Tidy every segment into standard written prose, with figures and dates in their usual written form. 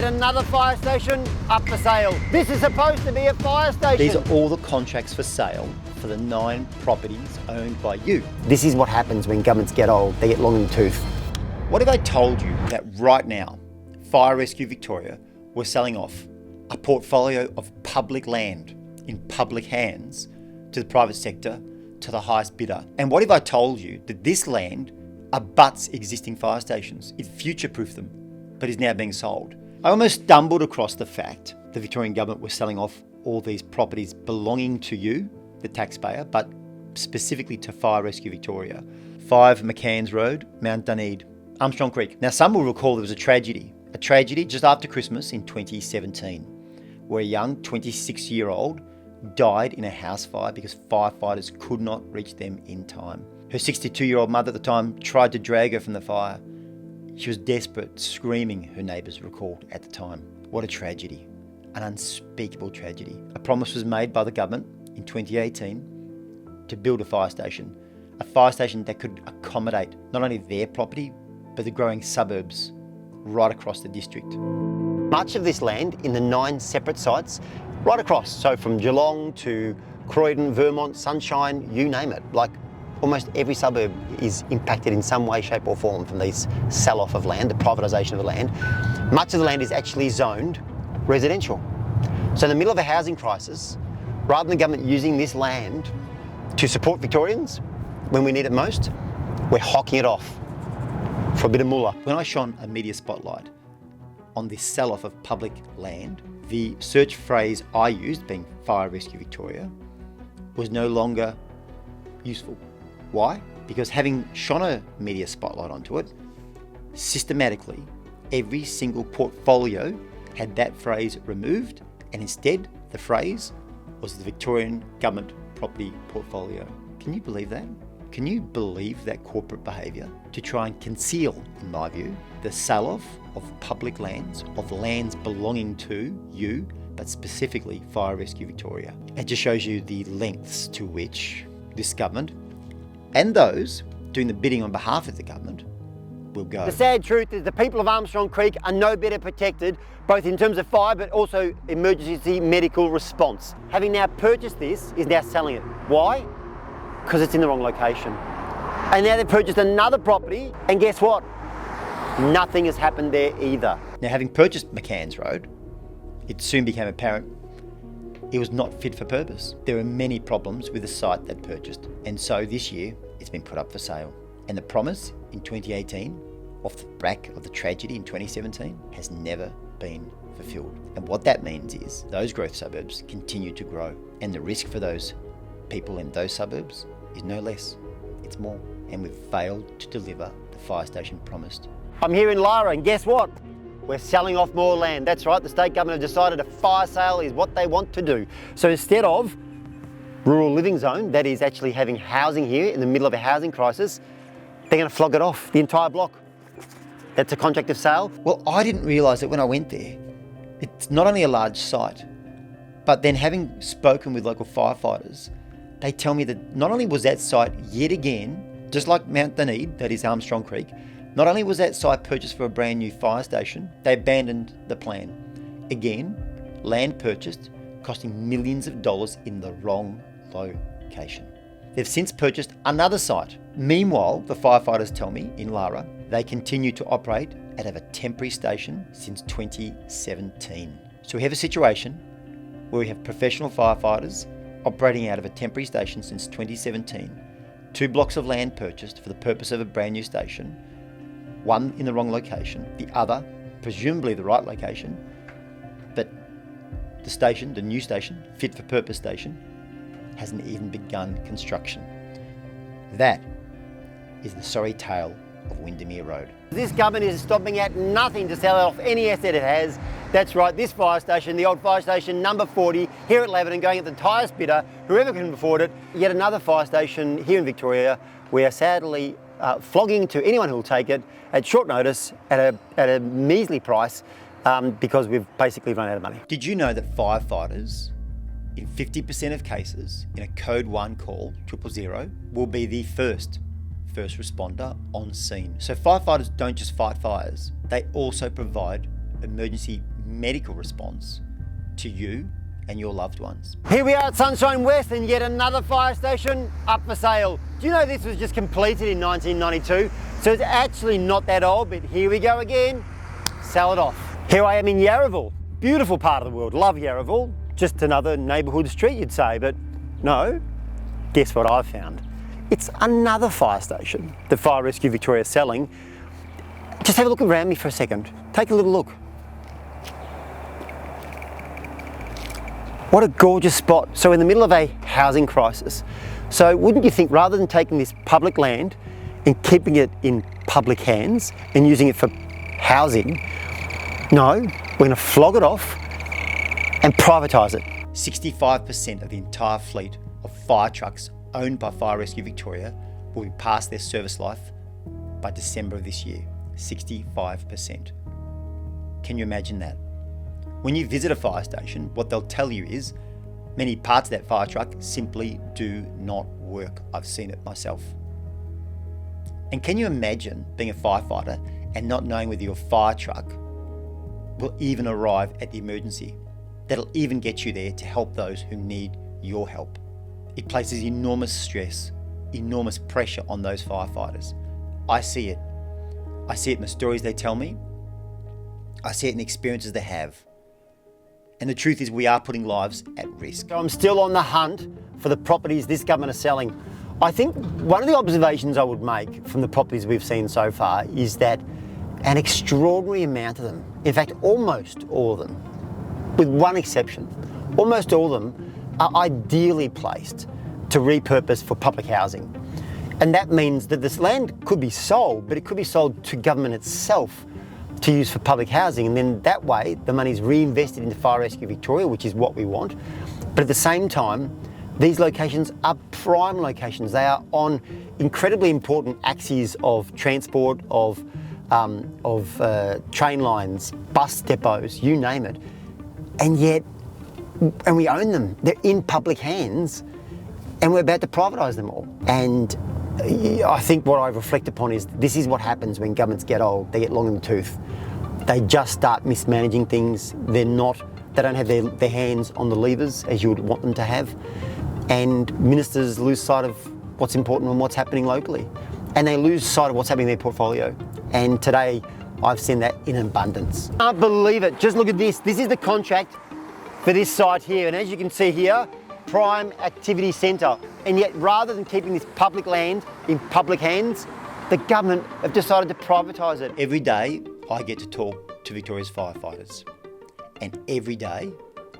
yet another fire station up for sale. This is supposed to be a fire station. These are all the contracts for sale for the 9 properties owned by you. This is what happens when governments get old. They get long in the tooth. What if I told you that right now, Fire Rescue Victoria was selling off a portfolio of public land in public hands to the private sector, to the highest bidder? And what if I told you that this land abuts existing fire stations, it future-proofed them, but is now being sold? I almost stumbled across the fact the Victorian government was selling off all these properties belonging to you, the taxpayer, but specifically to Fire Rescue Victoria. 5 McCann's Road, Mount Dunedin, Armstrong Creek. Now, some will recall there was a tragedy just after Christmas in 2017, where a young 26-year-old died in a house fire because firefighters could not reach them in time. Her 62-year-old mother at the time tried to drag her from the fire. She was desperate, screaming, her neighbours recalled at the time. What a tragedy, an unspeakable tragedy. A promise was made by the government in 2018 to build a fire station that could accommodate not only their property, but the growing suburbs right across the district. Much of this land in the 9 separate sites, right across, so from Geelong to Croydon, Vermont, Sunshine, you name it. Like almost every suburb is impacted in some way, shape or form from these sell-off of land, the privatisation of the land. Much of the land is actually zoned residential. So in the middle of a housing crisis, rather than the government using this land to support Victorians when we need it most, we're hocking it off for a bit of moolah. When I shone a media spotlight on this sell-off of public land, the search phrase I used, being Fire Rescue Victoria, was no longer useful. Why? Because having shone a media spotlight onto it, systematically, every single portfolio had that phrase removed, and instead the phrase was the Victorian Government property portfolio. Can you believe that? Can you believe that corporate behaviour to try and conceal, in my view, the sell-off of public lands, of lands belonging to you, but specifically Fire Rescue Victoria? It just shows you the lengths to which this government and those doing the bidding on behalf of the government will go. The sad truth is the people of Armstrong Creek are no better protected, both in terms of fire but also emergency medical response. Having now purchased this, is now selling it. Why? Because it's in the wrong location. And now they've purchased another property, and guess what? Nothing has happened there either. Now, having purchased McCann's Road, it soon became apparent it was not fit for purpose. There are many problems with the site that purchased, and so this year it's been put up for sale. And the promise in 2018, off the back of the tragedy in 2017, has never been fulfilled. And what that means is those growth suburbs continue to grow, and the risk for those people in those suburbs is no less, it's more. And we've failed to deliver the fire station promised. I'm here in Lara, and guess what? We're selling off more land. That's right, the state government have decided a fire sale is what they want to do. So instead of rural living zone, that is actually having housing here in the middle of a housing crisis, they're going to flog it off, the entire block. That's a contract of sale. Well, I didn't realise that when I went there. It's not only a large site, but then having spoken with local firefighters, they tell me that not only was that site yet again, just like Mount Dunedin, that is Armstrong Creek, not only was that site purchased for a brand new fire station, they abandoned the plan. Again, land purchased, costing millions of dollars in the wrong location. They've since purchased another site. Meanwhile, the firefighters tell me in Lara, they continue to operate out of a temporary station since 2017. So we have a situation where we have professional firefighters operating out of a temporary station since 2017, 2 blocks of land purchased for the purpose of a brand new station, one in the wrong location, the other presumably the right location, but the station, the new station, fit for purpose station, hasn't even begun construction. That is the sorry tale of Windermere Road. This government is stopping at nothing to sell off any asset it has. That's right, this fire station, the old fire station number 40 here at Lebanon, going at the highest bidder, whoever can afford it. Yet another fire station here in Victoria, we are sadly flogging to anyone who will take it at short notice at a measly price because we've basically run out of money. Did you know that firefighters, in 50% of cases, in a Code 1 call, 000, will be the first responder on scene? So firefighters don't just fight fires, they also provide emergency medical response to you and your loved ones. Here we are at Sunshine West and yet another fire station up for sale. Do you know this was just completed in 1992? So it's actually not that old, but here we go again, sell it off. Here I am in Yarraville, beautiful part of the world, love Yarraville. Just another neighbourhood street you'd say, but no, guess what I've found? It's another fire station that Fire Rescue Victoria is selling. Just have a look around me for a second. Take a little look. What a gorgeous spot. So in the middle of a housing crisis. So wouldn't you think, rather than taking this public land and keeping it in public hands and using it for housing, no, we're going to flog it off and privatise it. 65% of the entire fleet of fire trucks owned by Fire Rescue Victoria will be past their service life by December of this year. 65%. Can you imagine that? When you visit a fire station, what they'll tell you is many parts of that fire truck simply do not work. I've seen it myself. And can you imagine being a firefighter and not knowing whether your fire truck will even arrive at the emergency? That'll even get you there to help those who need your help. It places enormous stress, enormous pressure on those firefighters. I see it. I see it in the stories they tell me. I see it in the experiences they have. And the truth is, we are putting lives at risk. So I'm still on the hunt for the properties this government is selling. I think one of the observations I would make from the properties we've seen so far is that an extraordinary amount of them, in fact almost all of them, with one exception, almost all of them are ideally placed to repurpose for public housing. And that means that this land could be sold, but it could be sold to government itself to use for public housing, and then that way the money is reinvested into Fire Rescue Victoria, which is what we want. But at the same time, these locations are prime locations. They are on incredibly important axes of transport, of train lines, bus depots, you name it. And yet, and we own them. They're in public hands, and we're about to privatise them all. And I think what I reflect upon is this is what happens when governments get old. They get long in the tooth. They just start mismanaging things. They don't have their hands on the levers as you would want them to have. And ministers lose sight of what's important and what's happening locally. And they lose sight of what's happening in their portfolio. And today, I've seen that in abundance. I can't believe it. Just look at this. This is the contract for this site here. And as you can see here, prime activity centre. And yet, rather than keeping this public land in public hands, the government have decided to privatise it. Every day, I get to talk to Victoria's firefighters. And every day,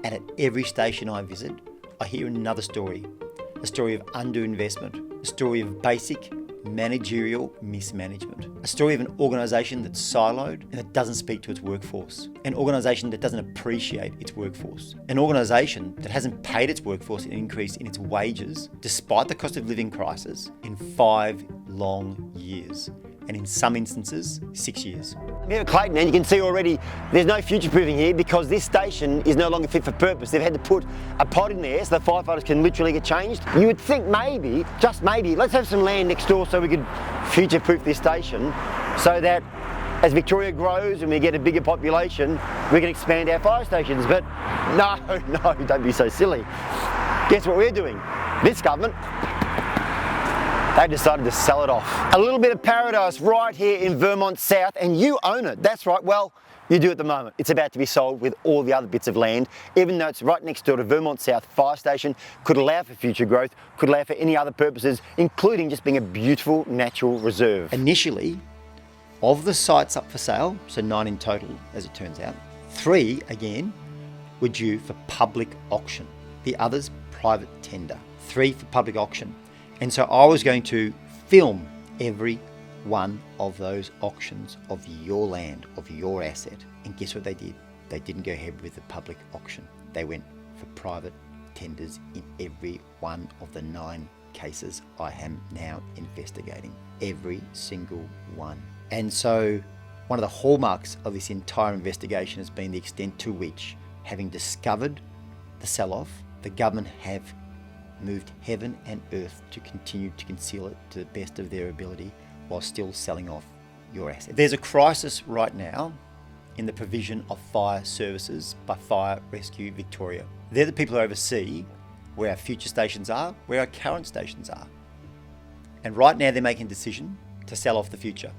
and at every station I visit, I hear another story. A story of undue investment, a story of basic managerial mismanagement, a story of an organisation that's siloed and that doesn't speak to its workforce, an organisation that doesn't appreciate its workforce, an organisation that hasn't paid its workforce an increase in its wages despite the cost of living crisis in 5 long years, and in some instances 6 years. I'm here at Clayton, and you can see already there's no future proofing here because this station is no longer fit for purpose. They've had to put a pod in there so the firefighters can literally get changed. You would think maybe, just maybe, let's have some land next door so we could future proof this station so that as Victoria grows and we get a bigger population, we can expand our fire stations. But no, don't be so silly. Guess what we're doing? This government, they decided to sell it off. A little bit of paradise right here in Vermont South, and you own it. That's right, well, you do at the moment. It's about to be sold with all the other bits of land, even though it's right next door to Vermont South Fire Station, could allow for future growth, could allow for any other purposes, including just being a beautiful natural reserve. Initially, of the sites up for sale, so 9 in total, as it turns out, 3, again, were due for public auction. The others, private tender. 3 for public auction. And so I was going to film every one of those auctions of your land, of your asset. And guess what they did? They didn't go ahead with the public auction. They went for private tenders in every one of the 9 cases I am now investigating. Every single one. And so one of the hallmarks of this entire investigation has been the extent to which, having discovered the sell-off, the government have moved heaven and earth to continue to conceal it to the best of their ability while still selling off your asset. There's a crisis right now in the provision of fire services by Fire Rescue Victoria. They're the people who oversee where our future stations are, where our current stations are. And right now they're making a decision to sell off the future.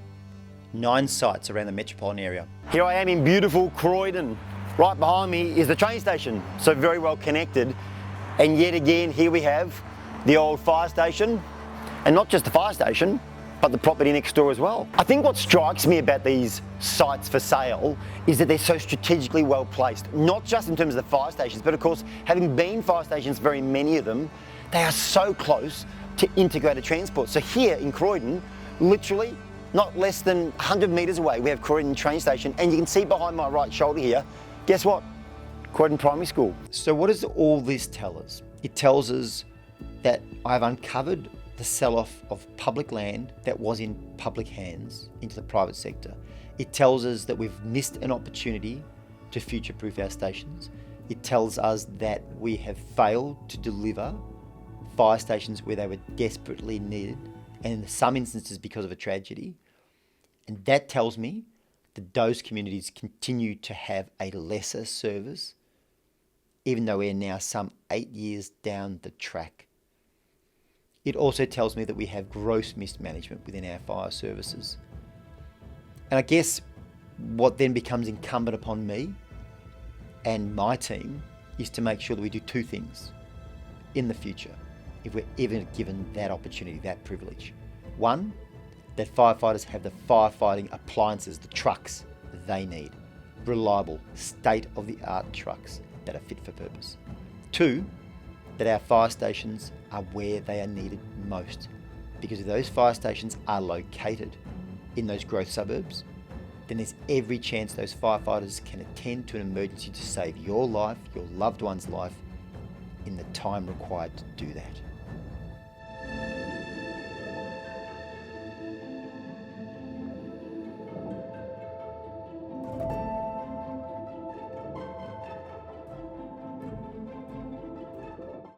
9 sites around the metropolitan area. Here I am in beautiful Croydon. Right behind me is the train station, so very well connected. And yet again, here we have the old fire station, and not just the fire station, but the property next door as well. I think what strikes me about these sites for sale is that they're so strategically well placed, not just in terms of the fire stations, but of course, having been fire stations, very many of them, they are so close to integrated transport. So here in Croydon, literally not less than 100 metres away, we have Croydon train station, and you can see behind my right shoulder here, guess what? Croydon Primary School. So what does all this tell us? It tells us that I've uncovered the sell-off of public land that was in public hands into the private sector. It tells us that we've missed an opportunity to future-proof our stations. It tells us that we have failed to deliver fire stations where they were desperately needed, and in some instances because of a tragedy. And that tells me that those communities continue to have a lesser service, even though we're now some 8 years down the track. It also tells me that we have gross mismanagement within our fire services. And I guess what then becomes incumbent upon me and my team is to make sure that we do 2 things in the future, if we're ever given that opportunity, that privilege. 1, that firefighters have the firefighting appliances, the trucks they need. Reliable, state-of-the-art trucks that are fit for purpose. 2, that our fire stations are where they are needed most. Because if those fire stations are located in those growth suburbs, then there's every chance those firefighters can attend to an emergency to save your life, your loved one's life, in the time required to do that.